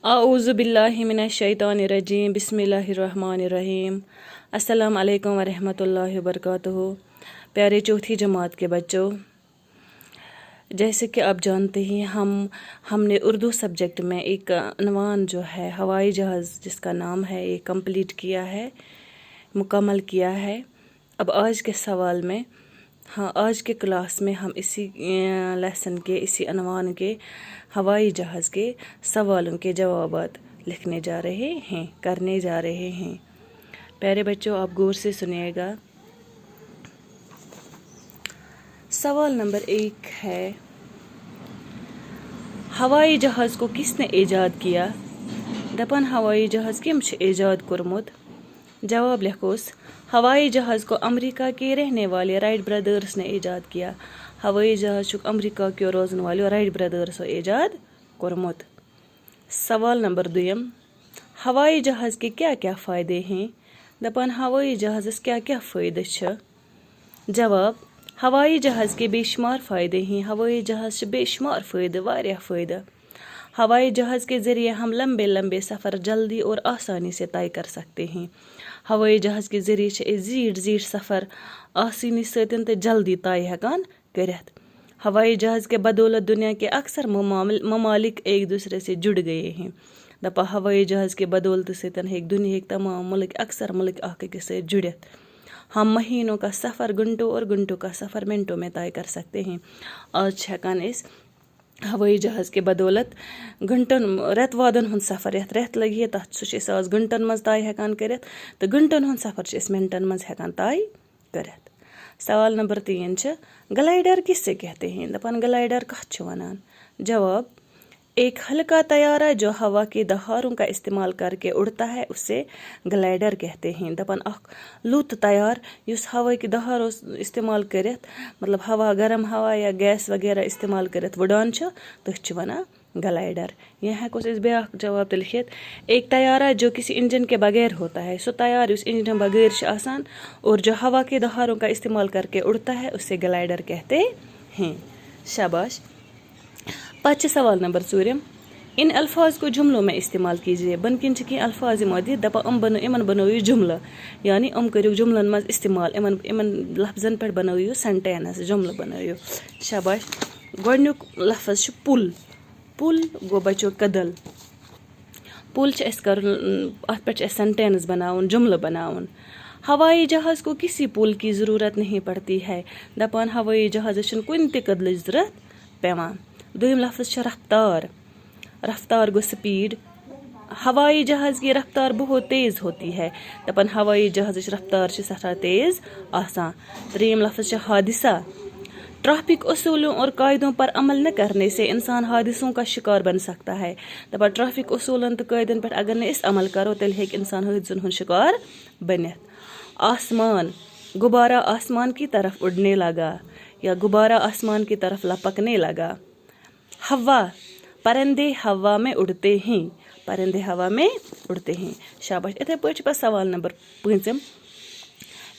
اعوذ باللہ من الشیطان الرجیم بسم اللہ الرحمن الرحیم السلام علیکم ورحمۃ اللہ وبرکاتہ۔ پیارے چوتھی جماعت کے بچوں، جیسے کہ آپ جانتے ہی ہم نے اردو سبجیکٹ میں ایک عنوان جو ہے ہوائی جہاز جس کا نام ہے یہ کمپلیٹ کیا ہے، مکمل کیا ہے۔ اب آج کے سوال میں آج کے کلاس میں ہم اسی لیسن کے اسی عنوان کے ہوائی جہاز کے سوالوں کے جوابات لکھنے جا رہے ہیں، کرنے جا رہے ہیں۔ پیارے بچوں، آپ غور سے سنیے گا۔ سوال نمبر 1 ہے، ہوائی جہاز کو کس نے ایجاد کیا؟ دپان ہوائی جہاز کم چھ ایجاد کورمت؟ جواب لکھوس، ہوائی جہاز کو امریکہ کے رہنے والے رائٹ برادرز نے ایجاد کیا۔ ہوائی جہاز چھ امریکہ کے روزن والے رائٹ برادرز ایجاد کورمت۔ سوال نمبر 2، ہوائی جہاز کے کیا کیا فائدے ہیں؟ دپان ہوائی جہازس کیا کیا فائدہ چھ؟ جواب، ہوائی جہاز کے بے شمار فائدے ہیں۔ ہوائی جہاز بے شمار فائدہ، واریاہ فائدہ۔ ہوائی جہاز کے ذریعے ہم لمبے لمبے سفر جلدی اور آسانی سے طے کر سکتے ہیں۔ ہوائی جہاز کے ذریعے زیٹھ زیٹھ سفر آسانی ستن تو جلدی طے ہیکان کرت۔ ہوائی جہاز کے بدولت دنیا کے اکثر ممالک ایک دوسرے سے جڑ گئے ہیں۔ دپا ہوائی جہاز کے بدولت ستن ہیک دنیا کے تمام ملک اکثر ملک اخ أکس سے جڑت۔ ہم مہینوں کا سفر گھنٹوں اور گھنٹوں کا سفر منٹوں میں طے کر سکتے ہیں۔ آج ہیکان اس ہوائی جہاز کے بدولت گھنٹن رت وادن ہند سفر یت رت لگی تک سہ آج گھنٹن مز طے ہیکان کرت تو گھنٹن ہند سفر منٹن مز ہیکان طے کرت۔ سوال نمبر 3 گلائڈر کس سے کہتے ہیں؟ دپان گلائڈر کت ونان؟ جواب، ایک ہلکا طیارہ جو ہوا کے دہاروں کا استعمال کر کے اڑتا ہے اسے گلائڈر کہتے ہیں۔ دپان اخ لوت طیار یس ہوا کے دہارو استعمال کرت مطلب ہوا گرم ہوا یا گیس وغیرہ استعمال کرت وڑان تھی ونان گلائڈر۔ یہ ہیکو اس بیاکھ جواب تہ لکھت، ایک طیارہ جو کسی انجن کے بغیر ہوتا ہے، سو طیار اس انجن بغیر آسان اور جو ہوا کے دہاروں کا استعمال کر کے اڑتا ہے اسے گلائڈر کہتے ہیں۔ شاباش۔ پچ سوال نمبر 4، ان الفاظ کو جملوں میں استعمال کیجیے۔ بن کن کی الفاظ مدد دپا امن بنویو جملہ، یعنی کریو جملن مز استعمال، امن لفظن پہ بنویو سینٹینس، جملہ بنویو۔ شاباش۔ گۄڈنیُک لفظ چھ پل۔ پل گو بچو کدل۔ پل اس کرن ات پہ سینٹینس بناون، جملہ بناون۔ ہوائی جہاز کو کسی پل کی ضرورت نہیں پڑتی ہے۔ دپان ہوائی جہاز چھ کن تہ کدلچ ضرورت پیوان۔ دویم لفظ چھ رفتار۔ رفتار گو سپیڈ۔ ہوائی جہاز کی رفتار بہت تیز ہوتی ہے۔ دپان ہوائی جہاز رفتار چھ سٹھا تیز آسان۔ تریم لفظ چھ حادثہ۔ ٹریفک اصولوں اور قاعدوں پر عمل نہ کرنے سے انسان حادثوں کا شکار بن سکتا ہے۔ دپان ٹریفک اصولن تو قاعدن پہ اگر نہ اس عمل کرو تیل ہیک انسان حادثن ہند شکار بنت۔ آسمان، غبارہ آسمان کی طرف اڑنے لگا یا غبارہ آسمان کی طرف لپکنے لگا۔ ہوا، پرندے ہوا میں اڑتے ہیں۔ پرندے ہوا میں اڑتے ہیں۔ شاباش۔ اتھے پٲٹھۍ پس سوال نمبر 5،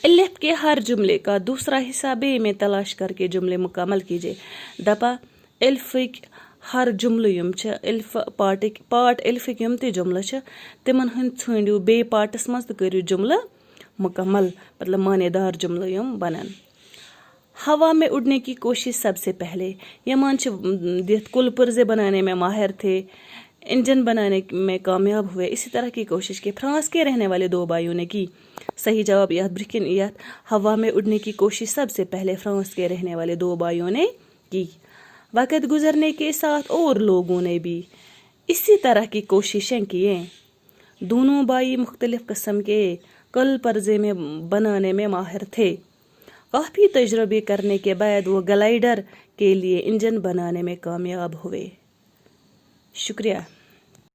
الف کے ہر جملے کا دوسرا حصہ بے میں تلاش کر کے جملے مکمل کیجیے۔ دپا الفک ہر جملہ یم الف پارٹ الفک یم تہ جملہ تمن ہند ژھانڈو بے پارٹس مز تو کریو جملہ مکمل، مطلب معنی دار جملہ یم بنن۔ ہوا میں اڑنے کی کوشش سب سے پہلے یمان دت کل پرزے بنانے میں ماہر تھے، انجن بنانے میں کامیاب ہوئے، اسی طرح کی کوشش کی فرانس کے رہنے والے 2 بھائیوں نے کی۔ صحیح جواب یاد برکن یت ہوا میں اڑنے کی کوشش سب سے پہلے فرانس کے رہنے والے 2 بھائیوں نے کی۔ وقت گزرنے کے ساتھ اور لوگوں نے بھی اسی طرح کی کوششیں کیں۔ دونوں بھائی مختلف قسم کے کل پرزے میں بنانے میں ماہر تھے۔ کافی تجربے کرنے کے بعد وہ گلائڈر کے لیے انجن بنانے میں کامیاب ہوئے۔ شکریہ۔